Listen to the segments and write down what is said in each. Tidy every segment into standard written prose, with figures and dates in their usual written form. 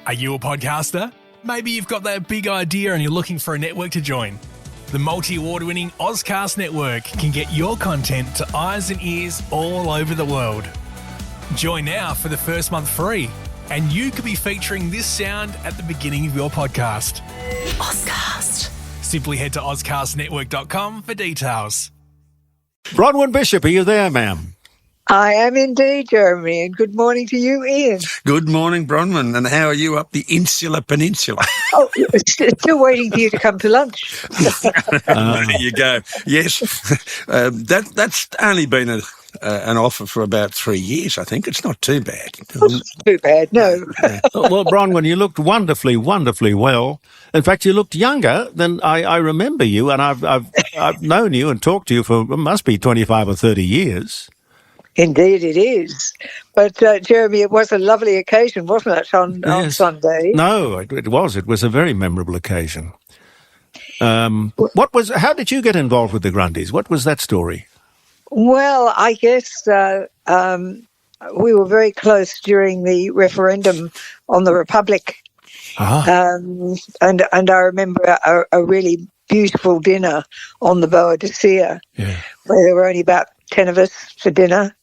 Are you a podcaster? Maybe you've got that big idea and you're looking for a network to join. The multi-award-winning Ozcast Network can get your content to eyes and ears all over the world. Join now for the first month free, and you could be featuring this sound at the beginning of your podcast. Ozcast. Simply head to ozcastnetwork.com for details. Bronwyn Bishop, are you there, ma'am? I am indeed, Jeremy, and good morning to you, Ian. Good morning, Bronwyn, and how are you up the Insular Peninsula? Oh, still waiting for you to come to lunch. There you go. Yes, that's only been an offer for about 3 years, I think. It's not too bad. It's not too bad, no. Well, Bronwyn, you looked wonderfully, wonderfully well. In fact, you looked younger than I remember you, and I've known you and talked to you for, it must be 25 or 30 years. Indeed it is. But, Jeremy, it was a lovely occasion, wasn't it, on Sunday? No, it was. It was a very memorable occasion. How did you get involved with the Grundys? What was that story? Well, I guess we were very close during the referendum on the Republic. And I remember a really beautiful dinner on the Boadicea, where there were only about 10 of us for dinner.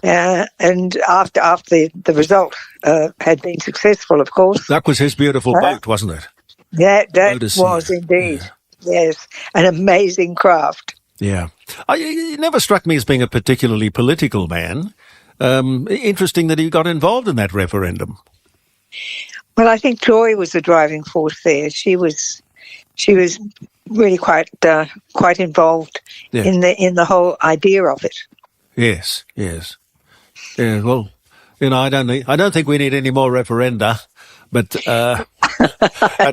And after the result had been successful, of course. That was his beautiful boat, wasn't it? That was indeed. Yeah. Yes, an amazing craft. Yeah. He never struck me as being a particularly political man. Interesting that he got involved in that referendum. Well, I think Joy was the driving force there. She was really quite involved in the whole idea of it. Yes. Yeah, well, I don't think we need any more referenda, but at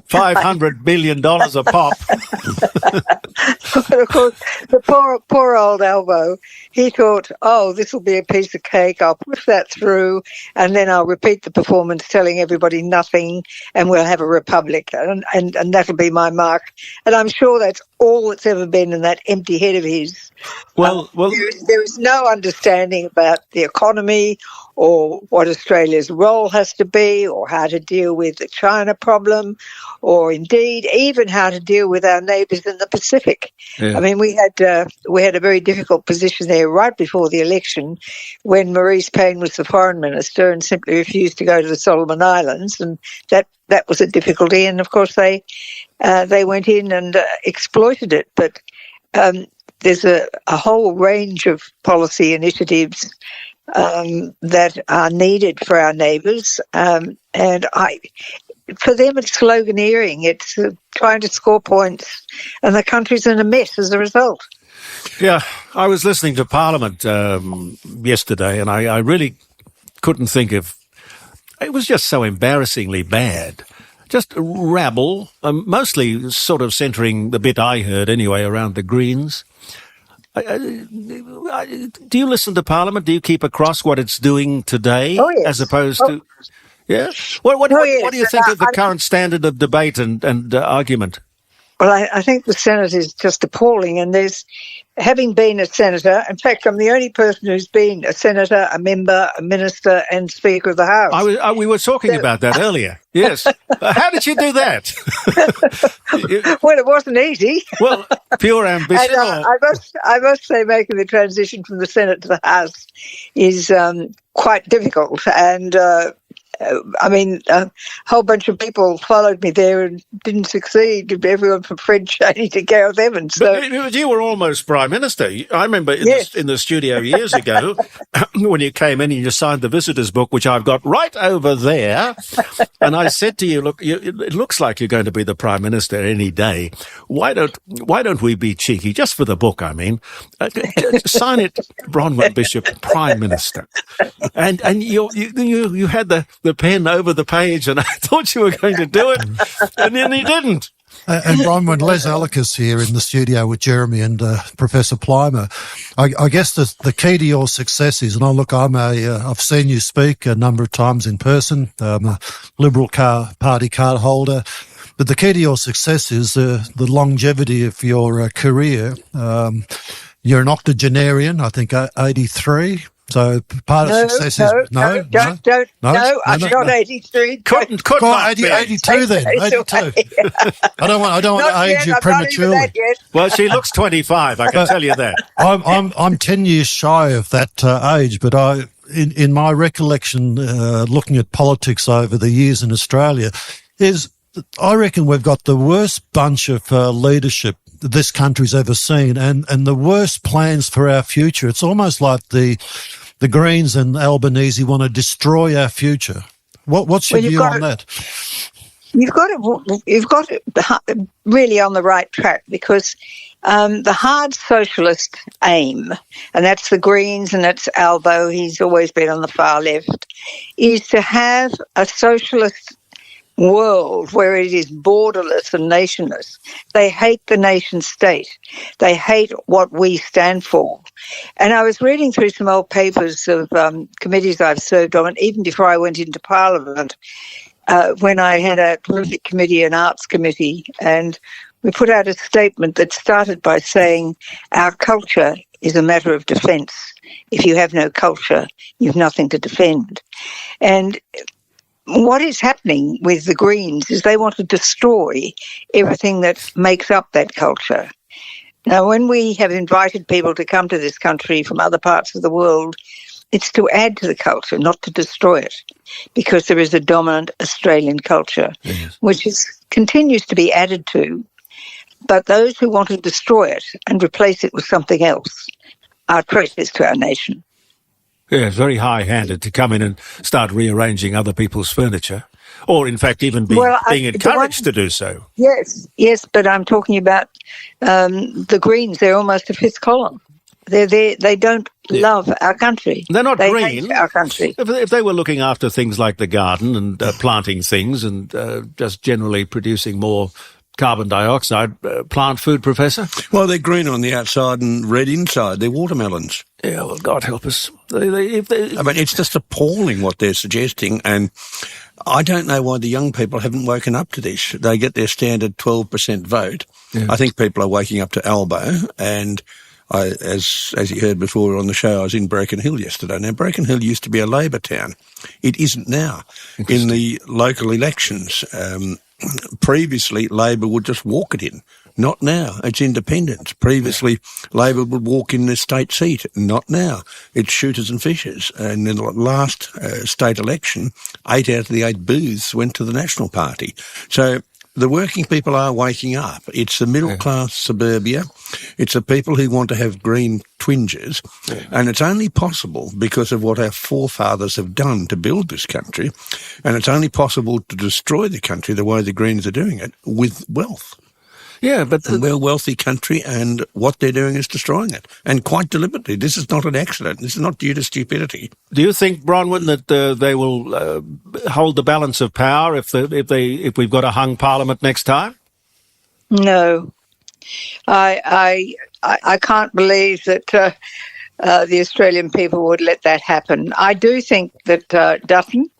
$500 billion a pop. But of course, the poor old Albo, he thought, this will be a piece of cake, I'll push that through, and then I'll repeat the performance telling everybody nothing, and we'll have a republic, and that'll be my mark. And I'm sure that's all that's ever been in that empty head of his. Well, there is no understanding about the economy or what Australia's role has to be, or how to deal with the China problem, or indeed even how to deal with our neighbours in the Pacific. Yeah. I mean, we had a very difficult position there right before the election, when Maurice Payne was the foreign minister and simply refused to go to the Solomon Islands, and that was a difficulty. And of course, they went in and exploited it. But there's a whole range of policy initiatives that are needed for our neighbours, and for them it's sloganeering, it's trying to score points, and the country's in a mess as a result. Yeah, I was listening to Parliament yesterday, and I really couldn't think of... It was just so embarrassingly bad. Just rabble, mostly sort of centring the bit I heard anyway around the Greens. Do you listen to Parliament? Do you keep across what it's doing today, as opposed to... Yeah? What do you think of the current standard of debate and argument? Well, I think the Senate is just appalling, and having been a senator, in fact, I'm the only person who's been a senator, a member, a minister, and Speaker of the House. We were talking about that earlier. Yes. How did you do that? Well, it wasn't easy. Well, pure ambition. And, I must say, making the transition from the Senate to the House is quite difficult, and a whole bunch of people followed me there and didn't succeed. Everyone from Fred Cheney to Gareth Evans. So. But you were almost Prime Minister. I remember in the studio years ago when you came in and you signed the visitor's book, which I've got right over there. And I said to you, look, it looks like you're going to be the Prime Minister any day. Why don't we be cheeky? Just for the book, I mean. Sign it, Bronwyn Bishop, Prime Minister. And you had the pen over the page, and I thought you were going to do it, and then you didn't. And Bronwyn, Les Elekes here in the studio with Jeremy and Professor Plimer. I guess the key to your success is, and I've seen you speak a number of times in person. I'm a Liberal Party card holder. But the key to your success is the longevity of your career. You're an octogenarian, I think 83. So part of success is no, I'm not 83. Couldn't 82 then. 82. I don't want to age you prematurely. Well, she looks 25. I can tell you that. I'm 10 years shy of that age, but in my recollection, looking at politics over the years in Australia, I reckon we've got the worst bunch of leadership this country's ever seen, and the worst plans for our future. It's almost like the Greens and Albanese want to destroy our future. What's your view on that? You've got it really on the right track, because the hard socialist aim, and that's the Greens and that's Albo, he's always been on the far left, is to have a socialist world where it is borderless and nationless. They hate the nation state. They hate what we stand for. And I was reading through some old papers of committees I've served on, even before I went into Parliament, when I had a political committee, an arts committee, and we put out a statement that started by saying our culture is a matter of defence. If you have no culture, you've nothing to defend. And what is happening with the Greens is they want to destroy everything that makes up that culture. Now, when we have invited people to come to this country from other parts of the world, it's to add to the culture, not to destroy it, because there is a dominant Australian culture, which continues to be added to. But those who want to destroy it and replace it with something else are traitors to our nation. Yeah, it's very high-handed to come in and start rearranging other people's furniture, or in fact even being encouraged to do so. Yes, but I'm talking about the Greens. They're almost a fifth column. They don't love our country. They're not they green. Hate our country. If they were looking after things like the garden and planting things and just generally producing more carbon dioxide, plant food, Professor? Well, they're green on the outside and red inside. They're watermelons. Yeah, well, God help us. I mean, it's just appalling what they're suggesting, and I don't know why the young people haven't woken up to this. They get their standard 12% vote. Yeah. I think people are waking up to Albo, and as you heard before on the show, I was in Broken Hill yesterday. Now, Broken Hill used to be a Labor town. It isn't now. In the local elections, previously, Labor would just walk it in. Not now. It's independents. Previously, Labor would walk in the state seat. Not now. It's shooters and fishers. And in the last state election, 8 out of the 8 booths went to the National Party. So the working people are waking up. It's the middle-class suburbia. It's the people who want to have green twinges. Yeah. And it's only possible because of what our forefathers have done to build this country. And it's only possible to destroy the country the way the Greens are doing it, with wealth. Yeah, but we're a wealthy country, and what they're doing is destroying it, and quite deliberately. This is not an accident. This is not due to stupidity. Do you think, Bronwyn, that they will hold the balance of power if we've got a hung parliament next time? No, I can't believe that the Australian people would let that happen. I do think that Dutton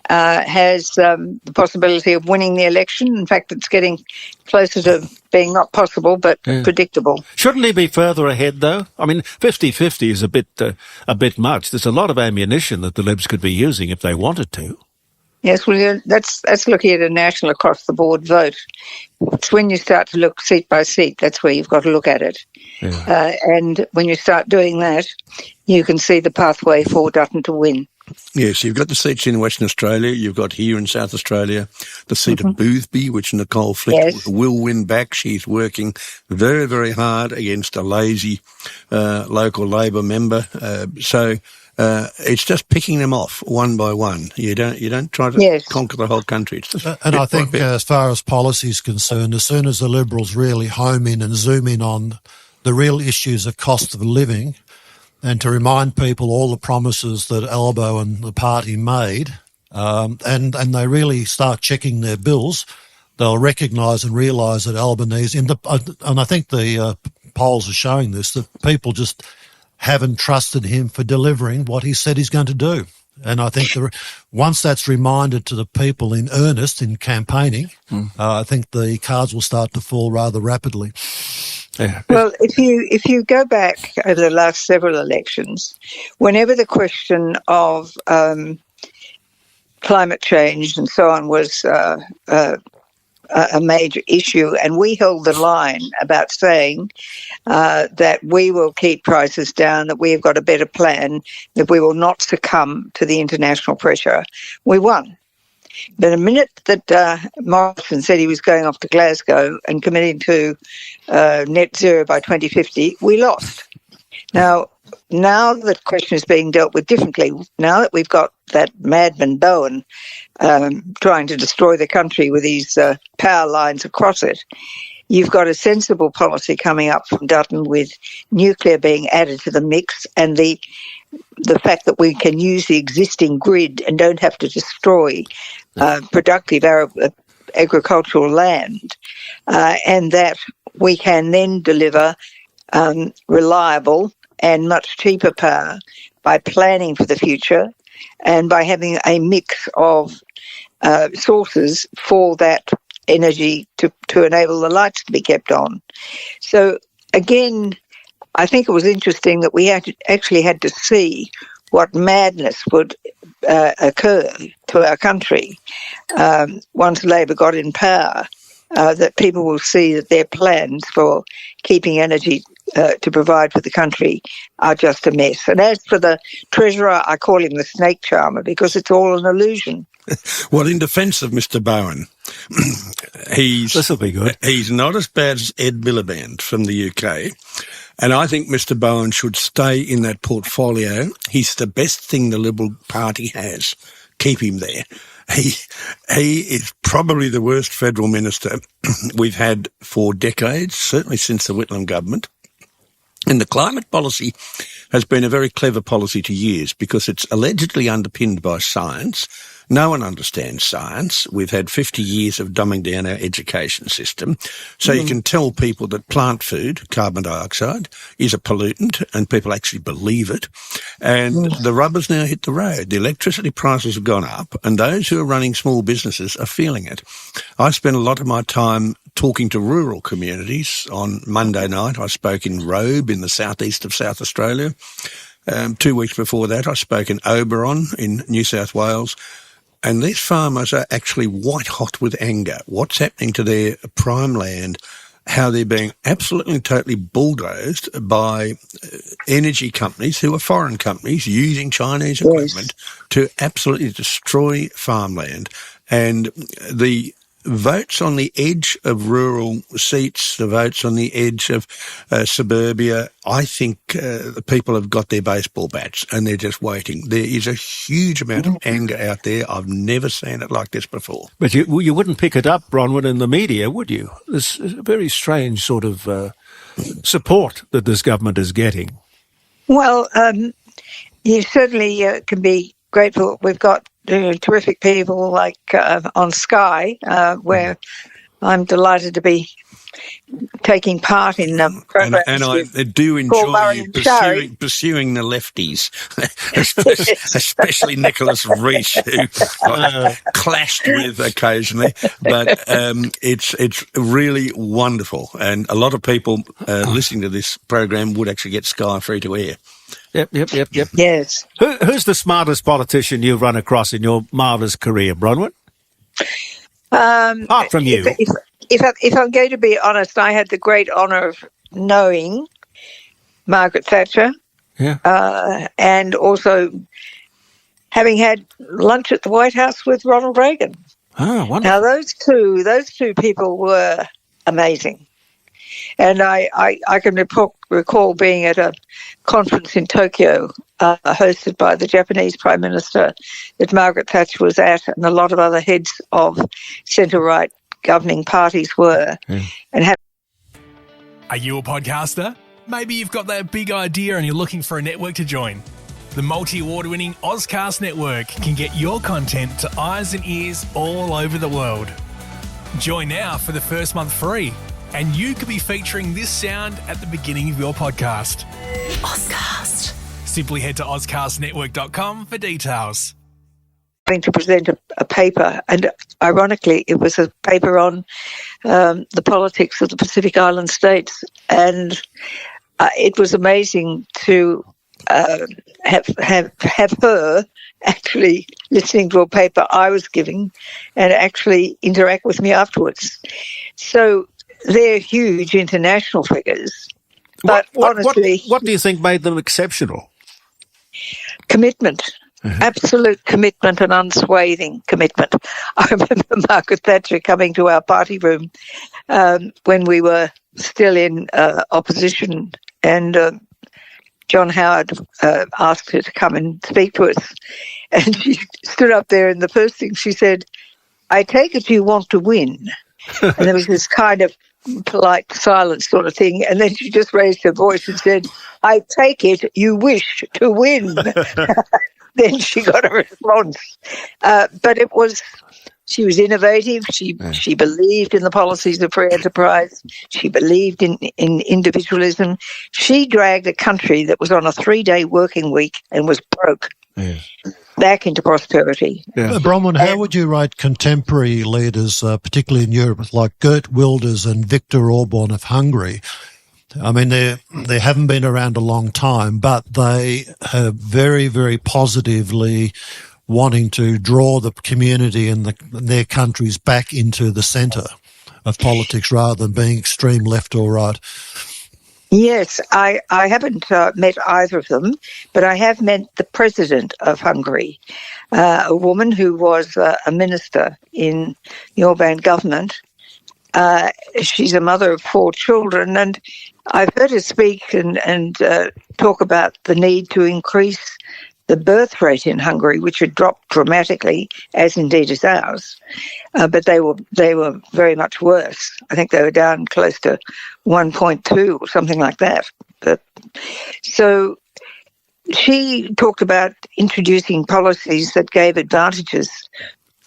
has the possibility of winning the election. In fact, it's getting closer to being not possible, but predictable. Shouldn't he be further ahead, though? I mean, 50-50 is a bit much. There's a lot of ammunition that the Libs could be using if they wanted to. Yes, well, that's looking at a national across-the-board vote. It's when you start to look seat by seat, that's where you've got to look at it. Yeah. And when you start doing that, you can see the pathway for Dutton to win. Yes, you've got the seats in Western Australia. You've got here in South Australia the seat of Boothby, which Nicole Flick will win back. She's working very, very hard against a lazy local Labor member. So it's just picking them off one by one. You don't try to conquer the whole country. It's just and I think as far as policy is concerned, as soon as the Liberals really home in and zoom in on the real issues of cost of living, and to remind people all the promises that Albo and the party made, and they really start checking their bills, they'll recognise and realise that Albanese, and I think the polls are showing this, that people just haven't trusted him for delivering what he said he's going to do. And I think once that's reminded to the people in earnest in campaigning, I think the cards will start to fall rather rapidly. Yeah. Well, if you go back over the last several elections, whenever the question of climate change and so on was a major issue, and we held the line about saying that we will keep prices down, that we have got a better plan, that we will not succumb to the international pressure, we won. But the minute that Morrison said he was going off to Glasgow and committing to net zero by 2050, we lost. Now the question is being dealt with differently. Now that we've got that madman Bowen trying to destroy the country with these power lines across it, you've got a sensible policy coming up from Dutton with nuclear being added to the mix, and the fact that we can use the existing grid and don't have to destroy productive agricultural land, and that we can then deliver reliable and much cheaper power by planning for the future and by having a mix of sources for that energy to enable the lights to be kept on. So again, I think it was interesting that we actually had to see what madness would occur to our country once Labor got in power, that people will see that their plans for keeping energy to provide for the country are just a mess. And as for the Treasurer, I call him the snake charmer because it's all an illusion. Well, in defence of Mr. Bowen, This'll be good. He's not as bad as Ed Miliband from the UK. And I think Mr. Bowen should stay in that portfolio. He's the best thing the Liberal Party has. Keep him there. He is probably the worst federal minister we've had for decades, certainly since the Whitlam government. And the climate policy has been a very clever policy to use because it's allegedly underpinned by science. No one understands science. We've had 50 years of dumbing down our education system. So you can tell people that plant food, carbon dioxide, is a pollutant, and people actually believe it. And the rubber's now hit the road. The electricity prices have gone up, and those who are running small businesses are feeling it. I spend a lot of my time talking to rural communities. On Monday night, I spoke in Robe in the southeast of South Australia. 2 weeks before that, I spoke in Oberon in New South Wales. And these farmers are actually white hot with anger. What's happening to their prime land, how they're being absolutely and totally bulldozed by energy companies who are foreign companies using Chinese equipment to absolutely destroy farmland. And the votes on the edge of rural seats, the votes on the edge of suburbia, I think the people have got their baseball bats and they're just waiting. There is a huge amount of anger out there. I've never seen it like this before. But you wouldn't pick it up, Bronwyn, in the media, would you? There's a very strange sort of support that this government is getting. Well, you certainly can be grateful. We've got terrific people like on Sky, where I'm delighted to be taking part in programs. And I do enjoy you pursuing the lefties, especially Nicholas Rees, who I clashed with occasionally. But it's really wonderful. And a lot of people listening to this program would actually get Sky free to air. Yep. Yes. Who's the smartest politician you've run across in your marvellous career, Bronwyn? Apart from you. If I'm going to be honest, I had the great honour of knowing Margaret Thatcher, and also having had lunch at the White House with Ronald Reagan. Oh, wonderful. Now those two people were amazing. And I can recall being at a conference in Tokyo hosted by the Japanese Prime Minister that Margaret Thatcher was at, and a lot of other heads of centre-right governing parties were. Are you a podcaster? Maybe you've got that big idea and you're looking for a network to join. The multi-award-winning Ozcast Network can get your content to eyes and ears all over the world. Join now for the first month free, and you could be featuring this sound at the beginning of your podcast. Ozcast. Simply head to ozcastnetwork.com for details. having to present a paper, and ironically, it was a paper on the politics of the Pacific Island states, and it was amazing to have her actually listening to a paper I was giving and actually interact with me afterwards. So they're huge international figures. But honestly, what do you think made them exceptional? Commitment. Absolute commitment and unswathing commitment. I remember Margaret Thatcher coming to our party room when we were still in opposition, and John Howard asked her to come and speak to us. And she stood up there, and the first thing she said, "I take it you want to win." And there was this kind of polite silence sort of thing. And then she just raised her voice and said, "I take it you wish to win." Then she got a response. But she was innovative. She believed in the policies of free enterprise. She believed in individualism. She dragged a country that was on a 3-day working week and was broke back into prosperity. Yeah. Bronwyn, how would you rate contemporary leaders, particularly in Europe, like Geert Wilders and Viktor Orban of Hungary? I mean, they haven't been around a long time, but they have very, very positively wanting to draw the community and their countries back into the centre of politics rather than being extreme left or right. Yes, I haven't met either of them, but I have met the president of Hungary, a woman who was a minister in the Orban government. She's a mother of 4 children, and I've heard her speak and talk about the need to increase the birth rate in Hungary, which had dropped dramatically, as indeed is ours. But they were very much worse. I think they were down close to 1.2 or something like that. So she talked about introducing policies that gave advantages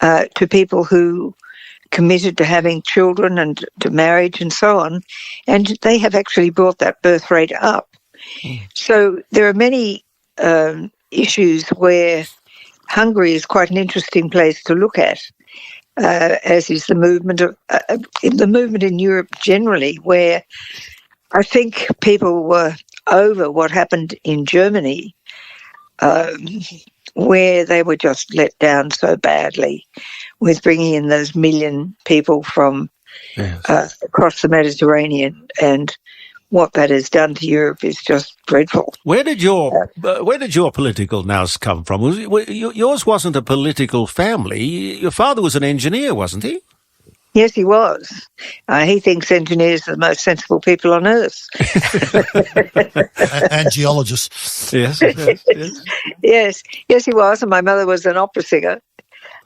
to people who committed to having children and to marriage and so on, and they have actually brought that birth rate up. So there are many issues where Hungary is quite an interesting place to look at, as is the movement in Europe generally, where I think people were over what happened in Germany, where they were just let down so badly with bringing in those 1 million people from across the Mediterranean, and what that has done to Europe is just dreadful. Where did your political nous come from? Yours wasn't a political family. Your father was an engineer, wasn't he? Yes, he was. He thinks engineers are the most sensible people on earth. And geologists. Yes. Yes, he was. And my mother was an opera singer.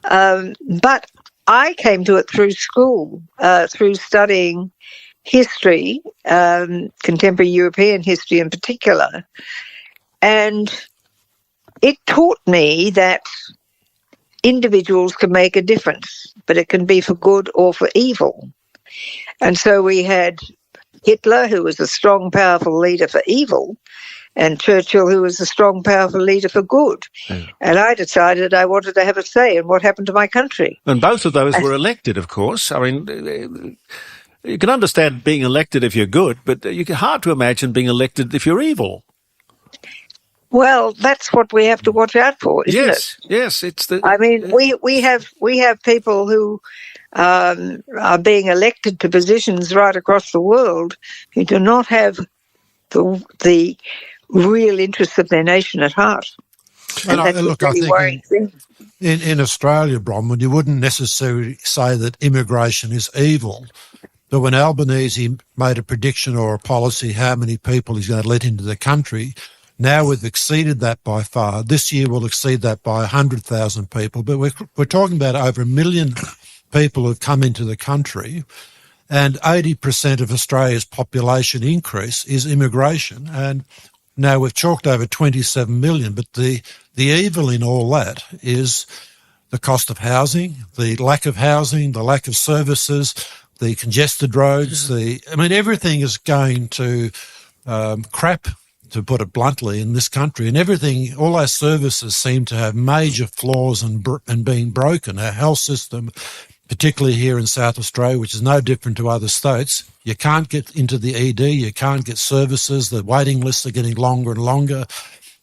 But I came to it through school, through studying history, contemporary European history in particular. And it taught me that individuals can make a difference, but it can be for good or for evil. And so we had Hitler, who was a strong, powerful leader for evil, and Churchill, who was a strong, powerful leader for good. And I decided I wanted to have a say in what happened to my country. And both of those were elected, of course. I mean, you can understand being elected if you're good, but it's hard to imagine being elected if you're evil. Well, that's what we have to watch out for, isn't it? Yes. I mean, we have people who are being elected to positions right across the world who do not have the real interests of their nation at heart. And that's look, a really worrying thing. In Australia, Bronwyn, you wouldn't necessarily say that immigration is evil. But when Albanese made a prediction or a policy how many people he's going to let into the country, now we've exceeded that by far. This year we'll exceed that by 100,000 people. But we're talking about over 1 million people who've come into the country, and 80% of Australia's population increase is immigration. And now we've chalked over 27 million, but the evil in all that is the cost of housing, the lack of services, the congested roads, everything is going to crap to put it bluntly, in this country. And everything, all our services seem to have major flaws and being broken. Our health system, particularly here in South Australia, which is no different to other states, you can't get into the ED, you can't get services, the waiting lists are getting longer and longer.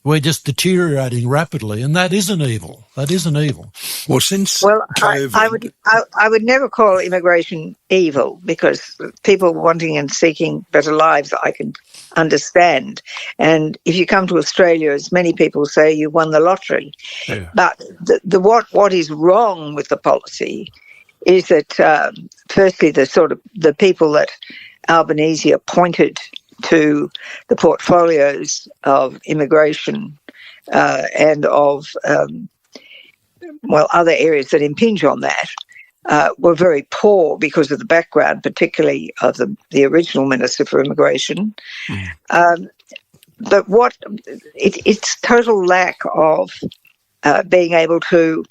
We're just deteriorating rapidly, and that isn't evil. That isn't evil. Well, since COVID... I would never call immigration evil, because people wanting and seeking better lives I can understand. And if you come to Australia, as many people say, you won the lottery. Yeah. But what is wrong with the policy is that, firstly, the people that Albanese appointed to the portfolios of immigration and of, other areas that impinge on that, were very poor because of the background, particularly of the original Minister for Immigration. But it's total lack of being able to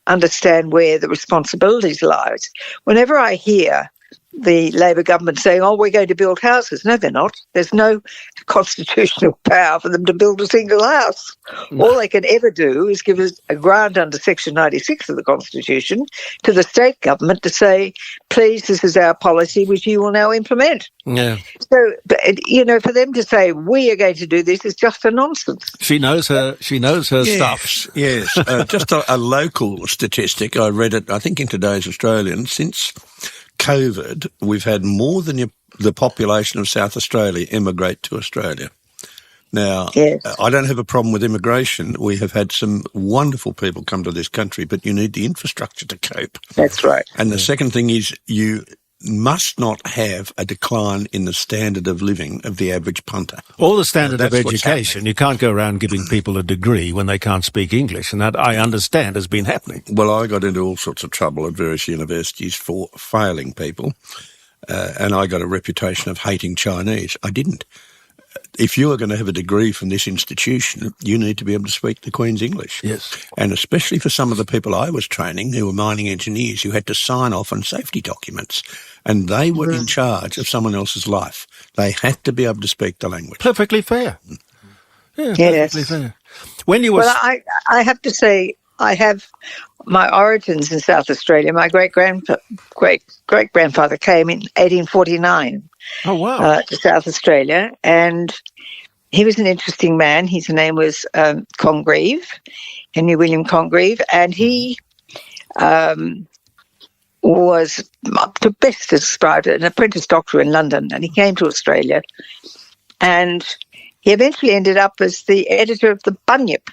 understand where the responsibilities lies. Whenever I hear the Labor government saying, we're going to build houses. No, they're not. There's no constitutional power for them to build a single house. No. All they can ever do is give us a grant under Section 96 of the Constitution to the state government to say, please, this is our policy, which you will now implement. Yeah. So, for them to say, we are going to do this is just a nonsense. She knows her stuff. Yes. Just a local statistic. I read it, I think, in today's Australian. Since COVID, we've had more than the population of South Australia immigrate to Australia. Now, yes. I don't have a problem with immigration. We have had some wonderful people come to this country, but you need the infrastructure to cope. That's right. And the second thing is you must not have a decline in the standard of living of the average punter. Or the standard of education. You can't go around giving people a degree when they can't speak English, and that, I understand, has been happening. Well, I got into all sorts of trouble at various universities for failing people, and I got a reputation of hating Chinese. I didn't. If you are going to have a degree from this institution, you need to be able to speak the Queen's English. Yes. And especially for some of the people I was training who were mining engineers, you had to sign off on safety documents, and they were in charge of someone else's life. They had to be able to speak the language. Perfectly fair. Yeah, yes. Perfectly fair. When you were... Well, I have to say, I have my origins in South Australia. My great-grandfather came in 1849. Oh, wow. To South Australia, and he was an interesting man. His name was Congreve, Henry William Congreve, and he was, to best described, an apprentice doctor in London, and he came to Australia, and he eventually ended up as the editor of the Bunyip.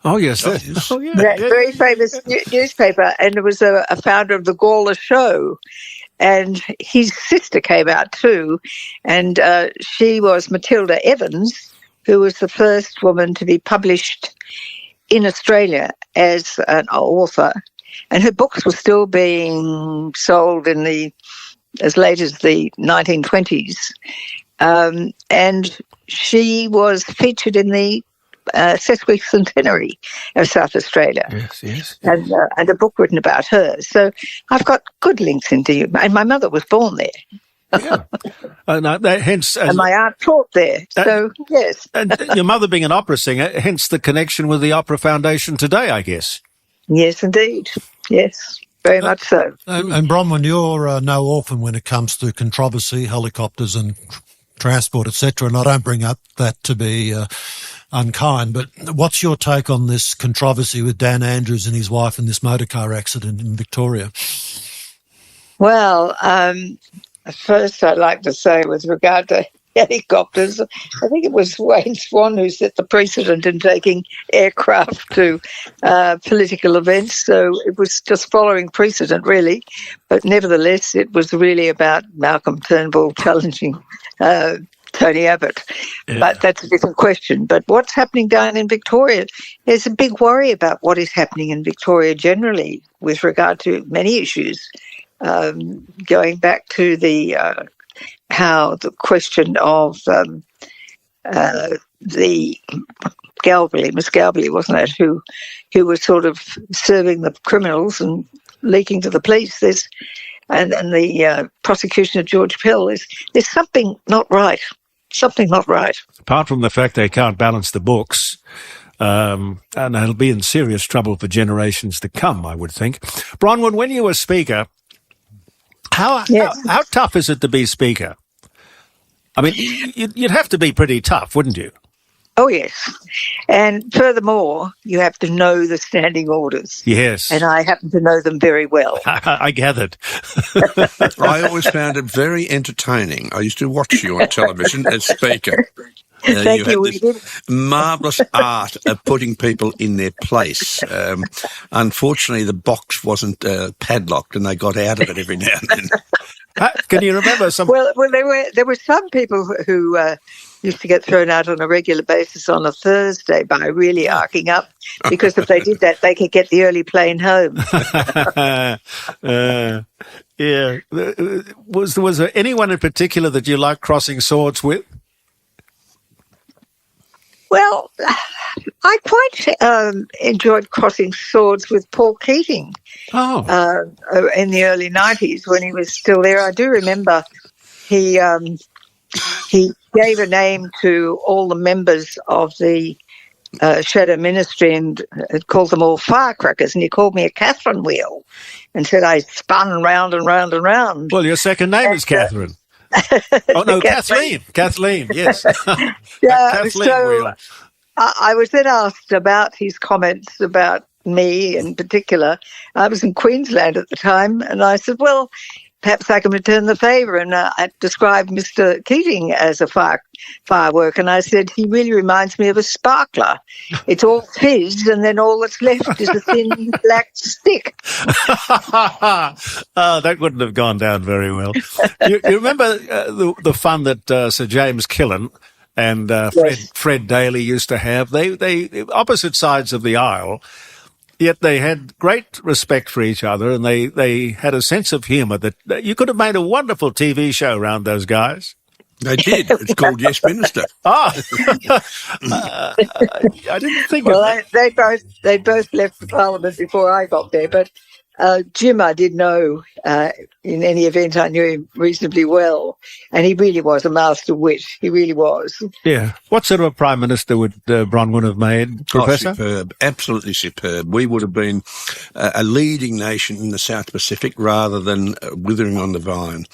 Oh, yes, that is. Oh, yeah. That very famous newspaper, and it was a founder of the Gawler Show. And his sister came out too, and she was Matilda Evans, who was the first woman to be published in Australia as an author. And her books were still being sold as late as the 1920s. And she was featured in the sesquicentenary of South Australia. Yes. And a book written about her. So I've got good links into you. And my mother was born there. Yeah. And my aunt taught there. So, yes. And your mother being an opera singer, hence the connection with the Opera Foundation today, I guess. Yes, indeed. Yes, very much so. And Bronwyn, you're no orphan when it comes to controversy, helicopters and transport, etc. And I don't bring up that to be unkind, but what's your take on this controversy with Dan Andrews and his wife in this motorcar accident in Victoria? Well, first I'd like to say with regard to helicopters, I think it was Wayne Swan who set the precedent in taking aircraft to political events, so it was just following precedent really, but nevertheless it was really about Malcolm Turnbull challenging Tony Abbott. Yeah. But that's a different question. But what's happening down in Victoria? There's a big worry about what is happening in Victoria generally with regard to many issues, going back to how the question of the Miss Galbally, wasn't it, who was sort of serving the criminals and leaking to the police. And the prosecution of George Pell, there's something not right something not right. Apart from the fact they can't balance the books, and they'll be in serious trouble for generations to come, I would think. Bronwyn, when you were Speaker, how tough is it to be Speaker? I mean, you'd have to be pretty tough, wouldn't you? Oh, yes. And furthermore, you have to know the standing orders. Yes. And I happen to know them very well. I gathered. I always found it very entertaining. I used to watch you on television as Speaker. Thank you. Had this marvellous art of putting people in their place. Unfortunately, the box wasn't padlocked and they got out of it every now and then. Can you remember some? Well, there were some people who used to get thrown out on a regular basis on a Thursday by really arcing up, because if they did that, they could get the early plane home. Yeah. Was there anyone in particular that you liked crossing swords with? Well, I quite enjoyed crossing swords with Paul Keating in the early 90s when he was still there. I do remember he gave a name to all the members of the Shadow Ministry and called them all firecrackers, and he called me a Catherine wheel and said I spun round and round and round. Well, your second name is Catherine. Oh, no, Kathleen, yes. Yeah, Kathleen so wheel. I was then asked about his comments about me in particular. I was in Queensland at the time, and I said, well, perhaps I can return the favour. And I described Mr. Keating as a firework, and I said, he really reminds me of a sparkler. It's all fizz, and then all that's left is a thin black stick. That wouldn't have gone down very well. You remember the fun that Sir James Killen and Fred Daly used to have? They opposite sides of the aisle, yet they had great respect for each other, and they had a sense of humour that you could have made a wonderful TV show around those guys. They did. It's called Yes Minister. I didn't think of that. They both left the Parliament before I got there, but Jim I did know. In any event, I knew him reasonably well, and he really was a master wit. He really was. Yeah. What sort of a Prime Minister would Bronwyn have made, Professor? Oh, superb. Absolutely superb. We would have been a leading nation in the South Pacific rather than withering on the vine.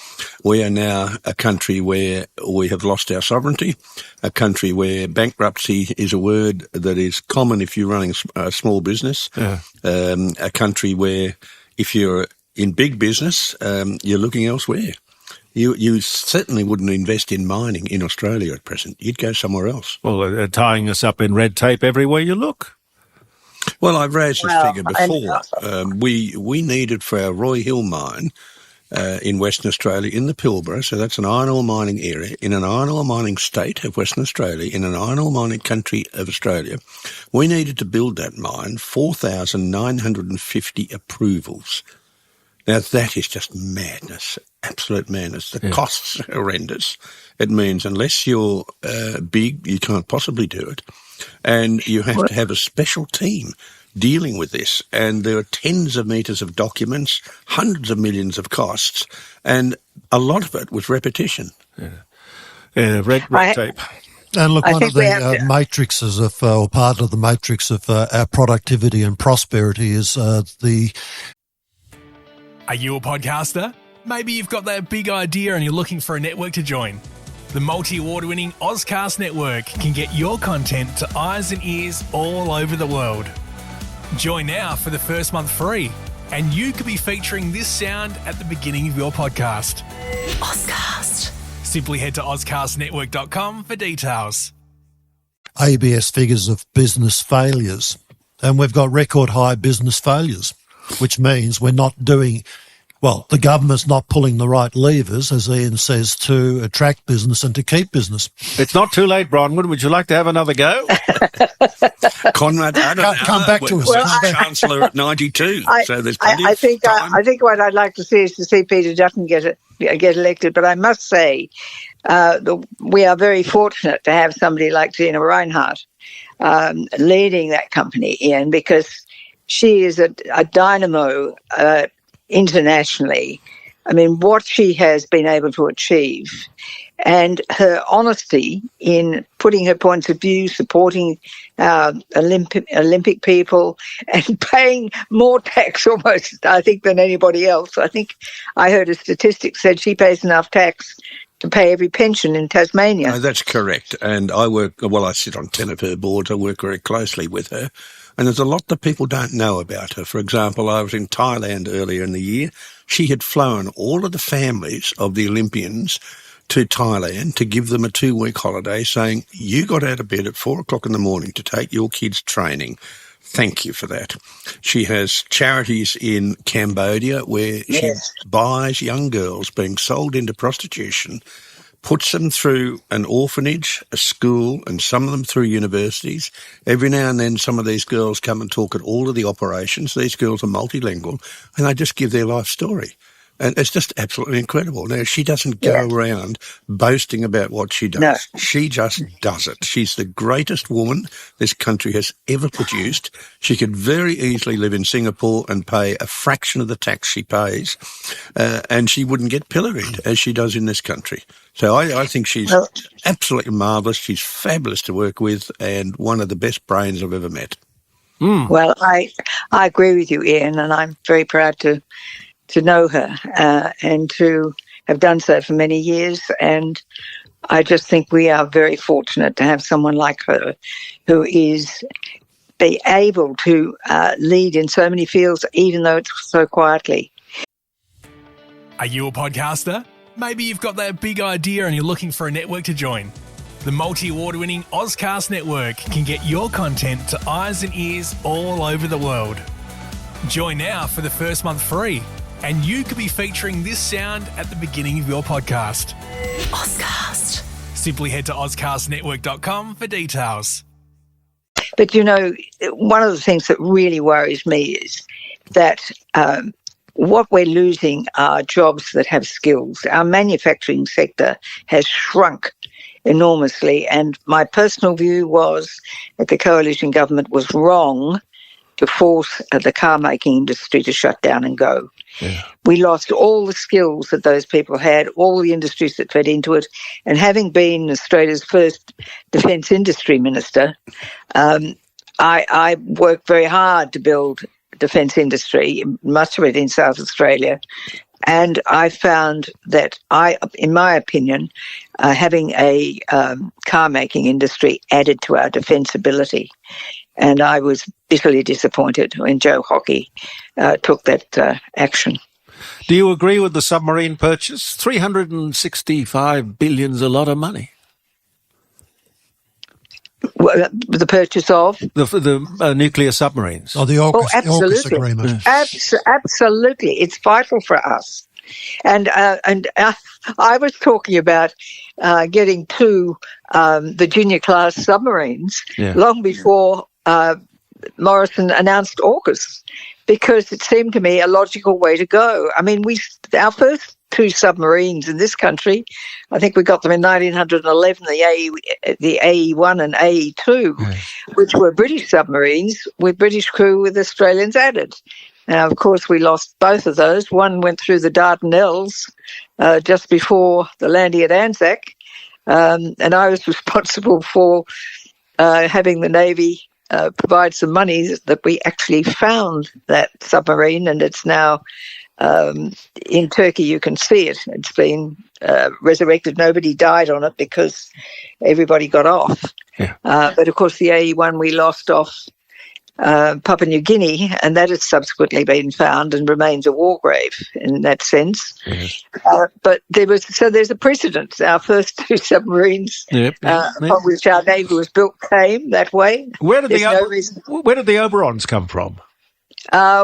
We are now a country where we have lost our sovereignty, a country where bankruptcy is a word that is common if you're running a small business, a country where if you're in big business, you're looking elsewhere. You certainly wouldn't invest in mining in Australia at present. You'd go somewhere else. Well, they're tying us up in red tape everywhere you look. Well, I've raised this figure before. We needed for our Roy Hill mine in Western Australia, in the Pilbara, so that's an iron ore mining area, in an iron ore mining state of Western Australia, in an iron ore mining country of Australia. We needed to build that mine, 4,950 approvals. Now, that is just madness, absolute madness. The costs are horrendous. It means unless you're big, you can't possibly do it. And you have to have a special team dealing with this. And there are tens of metres of documents, hundreds of millions of costs, and a lot of it was repetition. Red tape. And look, one of the matrices of, or part of the matrix of our productivity and prosperity is the... Are you a podcaster? Maybe you've got that big idea and you're looking for a network to join. The multi-award-winning Ozcast network can get your content to eyes and ears all over the world. Join now for the first month free, and you could be featuring this sound at the beginning of your podcast. Ozcast. Simply head to ozcastnetwork.com for details. ABS figures of business failures, and we've got record high business failures, which means we're not doing... Well, the government's not pulling the right levers, as Ian says, to attract business and to keep business. It's not too late, Bronwyn. Would you like to have another go? Conrad, I don't know. Come back to us. Well, Chancellor at 92, so there's plenty I think of time. I think what I'd like to see is to see Peter Dutton get elected. But I must say, we are very fortunate to have somebody like Gina Reinhardt leading that company, Ian, because she is a dynamo internationally I mean, what she has been able to achieve and her honesty in putting her points of view, supporting Olympic people and paying more tax almost, I think, than anybody else. I think I heard a statistic said she pays enough tax to pay every pension in Tasmania. No, that's correct. And I sit on 10 of her boards. I work very closely with her. And there's a lot that people don't know about her. For example, I was in Thailand earlier in the year. She had flown all of the families of the Olympians to Thailand to give them a 2-week holiday, saying, you got out of bed at 4 o'clock in the morning to take your kids training. Thank you for that. She has charities in Cambodia where she buys young girls being sold into prostitution, puts them through an orphanage, a school, and some of them through universities. Every now and then some of these girls come and talk at all of the operations. These girls are multilingual, and they just give their life story. And it's just absolutely incredible. Now, she doesn't go around boasting about what she does. No. She just does it. She's the greatest woman this country has ever produced. She could very easily live in Singapore and pay a fraction of the tax she pays, and she wouldn't get pilloried as she does in this country. So I think she's absolutely marvellous. She's fabulous to work with and one of the best brains I've ever met. Well, I agree with you, Ian, and I'm very proud to know her and to have done so for many years. And I just think we are very fortunate to have someone like her who is be able to lead in so many fields, even though it's so quietly. Are you a podcaster? Maybe you've got that big idea and you're looking for a network to join. The multi-award-winning Ozcast network can get your content to eyes and ears all over the world. Join now for the first month free, and you could be featuring this sound at the beginning of your podcast. Ozcast. Simply head to ozcastnetwork.com for details. But, you know, one of the things that really worries me is that what we're losing are jobs that have skills. Our manufacturing sector has shrunk enormously, and my personal view was that the coalition government was wrong to force the car making industry to shut down and go. Yeah. We lost all the skills that those people had, all the industries that fed into it. And having been Australia's first defence industry minister, I worked very hard to build defence industry, much of it in South Australia. And I found that in my opinion, having a car making industry added to our defence ability. And I was bitterly disappointed when Joe Hockey took that action. Do you agree with the submarine purchase? $365 billion is a lot of money. Well, the purchase of? The nuclear submarines. Oh, the AUKUS agreement. Absolutely. It's vital for us. And I was talking about getting to the junior class submarines long before Morrison announced AUKUS, because it seemed to me a logical way to go. I mean, our first 2 submarines in this country, I think we got them in 1911, the AE1 and AE2, which were British submarines with British crew with Australians added. Now, of course, we lost both of those. One went through the Dardanelles just before the landing at Anzac, and I was responsible for having the Navy provide some money that we actually found that submarine, and it's now in Turkey. You can see it. It's been resurrected. Nobody died on it because everybody got off. Yeah. But, of course, the AE1 we lost off Papua New Guinea, and that has subsequently been found and remains a war grave in that sense. But there's a precedent. Our first 2 submarines on which our Navy was built came that way. Where did the Oberons come from?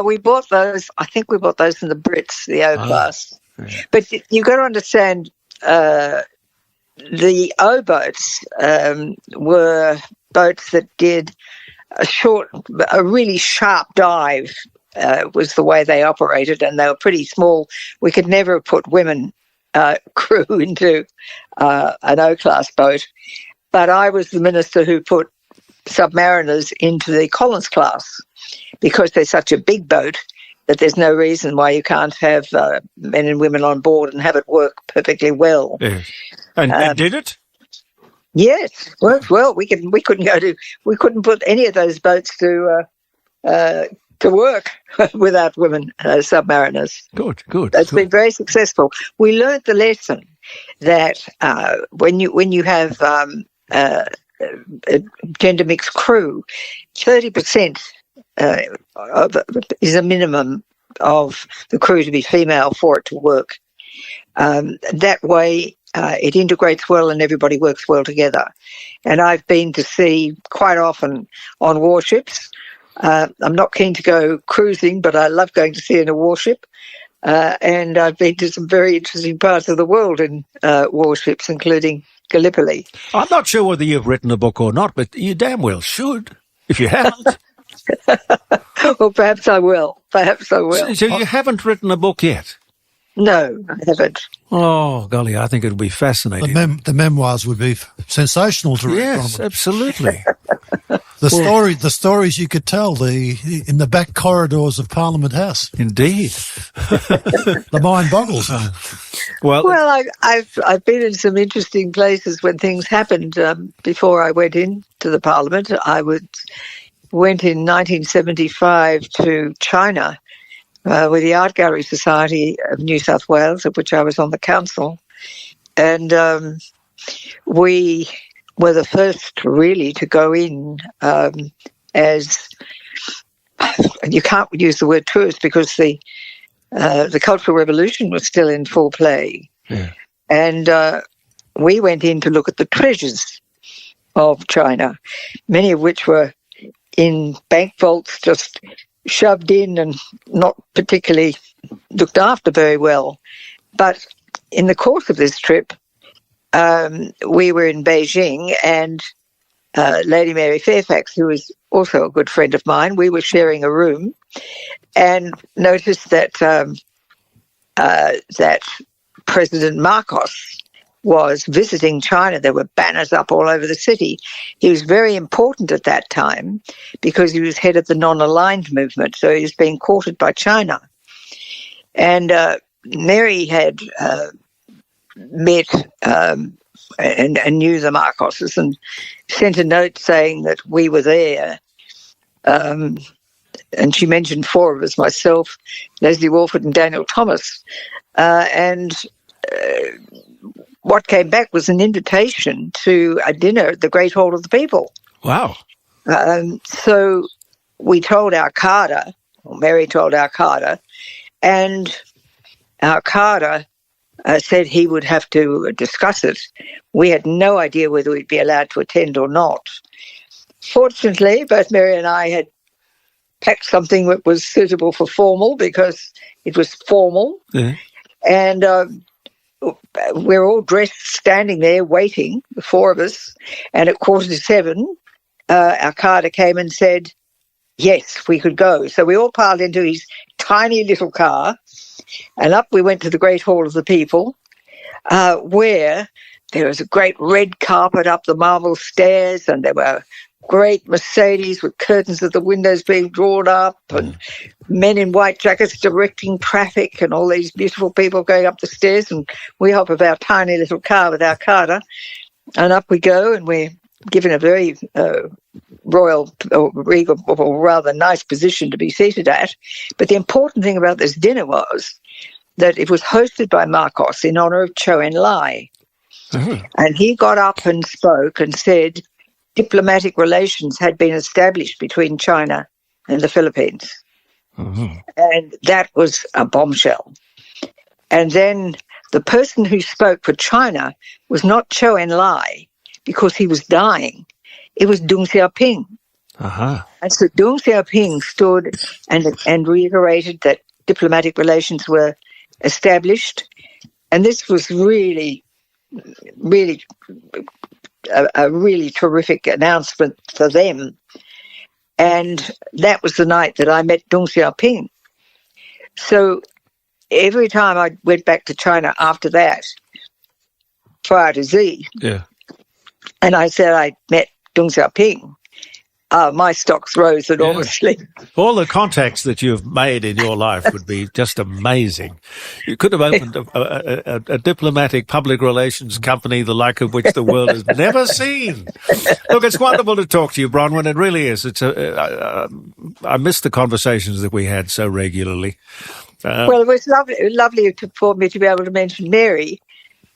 We bought those. I think we bought those from the Brits, the O class. But you've got to understand, the O boats were boats that did a really sharp dive was the way they operated, and they were pretty small. We could never put women crew into an O-class boat, but I was the minister who put submariners into the Collins class because they're such a big boat, that there's no reason why you can't have men and women on board and have it work perfectly well. Yes. And did it? Yes, worked well. We couldn't put any of those boats to work without women submariners. Good. It's been very successful. We learnt the lesson that when you have a gender mixed crew, 30% is a minimum of the crew to be female for it to work. That way, it integrates well and everybody works well together. And I've been to sea quite often on warships. I'm not keen to go cruising, but I love going to sea in a warship. And I've been to some very interesting parts of the world in warships, including Gallipoli. I'm not sure whether you've written a book or not, but you damn well should, if you haven't. Well, perhaps I will. So you haven't written a book yet? No, I haven't. Oh, golly, I think it would be fascinating. The memoirs would be sensational to read. Yes, absolutely. The stories you could tell in the back corridors of Parliament House. Indeed. The mind boggles. Well, I've been in some interesting places when things happened. Before I went into the Parliament, I went in 1975 to China with the Art Gallery Society of New South Wales, of which I was on the council. And we were the first really to go in as, and you can't use the word tourist because the Cultural Revolution was still in full play. Yeah. And we went in to look at the treasures of China, many of which were in bank vaults just shoved in and not particularly looked after very well. But in the course of this trip, we were in Beijing, and Lady Mary Fairfax, who was also a good friend of mine, we were sharing a room and noticed that that President Marcos was visiting China. There were banners up all over the city. He was very important at that time because he was head of the non-aligned movement, so he was being courted by China. And Mary had met and knew the Marcoses and sent a note saying that we were there. And she mentioned four of us, myself, Leslie Walford and Daniel Thomas. And what came back was an invitation to a dinner at the Great Hall of the People. Wow. So we told our cadre, or Mary told our cadre, and our cadre said he would have to discuss it. We had no idea whether we'd be allowed to attend or not. Fortunately, both Mary and I had packed something that was suitable for formal because it was formal. Yeah. And we're all dressed, standing there waiting, the four of us, and at 6:45, our cadre came and said, yes, we could go. So we all piled into his tiny little car, and up we went to the Great Hall of the People, where there was a great red carpet up the marble stairs, and there were great Mercedes with curtains at the windows being drawn up, and men in white jackets directing traffic, and all these beautiful people going up the stairs, and we hop of our tiny little car with our cadre, and up we go, and we're given a very royal or regal or rather nice position to be seated at. But the important thing about this dinner was that it was hosted by Marcos in honour of Chou En-lai. Mm-hmm. And he got up and spoke and said diplomatic relations had been established between China and the Philippines. Mm-hmm. And that was a bombshell. And then the person who spoke for China was not Chou En-lai because he was dying. It was Deng Xiaoping. Uh-huh. And so Deng Xiaoping stood and reiterated that diplomatic relations were established. And this was really, really a really terrific announcement for them. And that was the night that I met Deng Xiaoping. So every time I went back to China after that, prior to Z, Yeah. and I said I met Deng Xiaoping, my stocks rose enormously. Yeah. All the contacts that you've made in your life would be just amazing. You could have opened a diplomatic public relations company, the like of which the world has never seen. Look, it's wonderful to talk to you, Bronwyn. It really is. I miss the conversations that we had so regularly. Well, it was lovely for me to be able to mention Mary,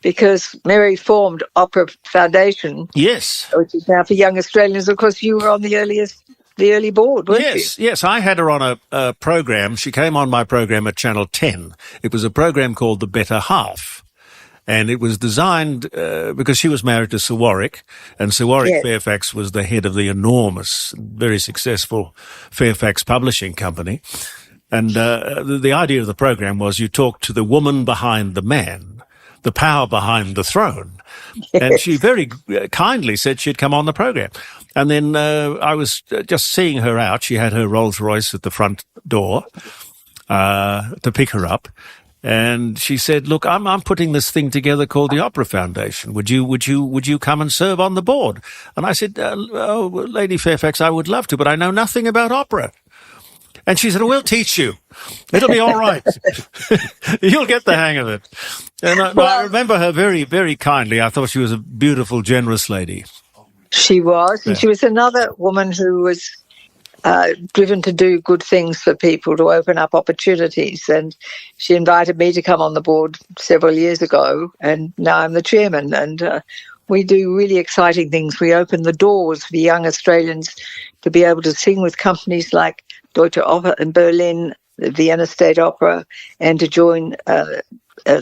because Mary formed Opera Foundation. Yes. Which is now for young Australians. Of course, you were on the early board, weren't you? Yes. I had her on a program. She came on my program at Channel 10. It was a program called The Better Half. And it was designed because she was married to Sir Warwick, and Sir Warwick Fairfax was the head of the enormous, very successful Fairfax Publishing Company. And the idea of the program was you talk to the woman behind the man, the power behind the throne. Yes. And she very kindly said she'd come on the program. And then I was just seeing her out. She had her Rolls Royce at the front door to pick her up. And she said, "Look, I'm putting this thing together called the Opera Foundation. Would you come and serve on the board?" And I said, "Oh, Lady Fairfax, I would love to, but I know nothing about opera." And she said, "We'll teach you. It'll be all right. You'll get the hang of it." And I remember her very, very kindly. I thought she was a beautiful, generous lady. She was. And she was another woman who was driven to do good things for people, to open up opportunities. And she invited me to come on the board several years ago, and now I'm the chairman. And we do really exciting things. We open the doors for young Australians to be able to sing with companies like Deutsche Oper in Berlin, the Vienna State Opera, and to join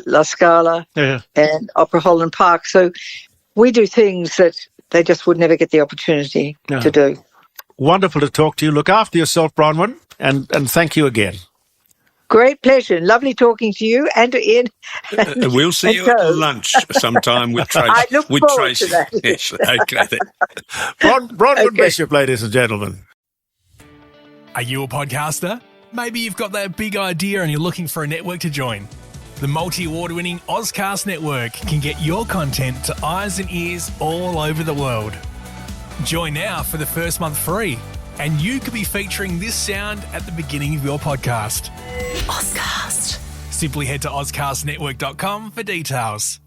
La Scala and Opera Holland Park. So we do things that they just would never get the opportunity to do. Wonderful to talk to you. Look after yourself, Bronwyn, and thank you again. Great pleasure. Lovely talking to you and to Ian. We'll see you at lunch sometime with Tracy. I look forward to that. Yes, okay then. Bronwyn Bishop, ladies and gentlemen. Are you a podcaster? Maybe you've got that big idea and you're looking for a network to join. The multi-award-winning Ozcast network can get your content to eyes and ears all over the world. Join now for the first month free, and you could be featuring this sound at the beginning of your podcast. Ozcast. Simply head to ozcastnetwork.com for details.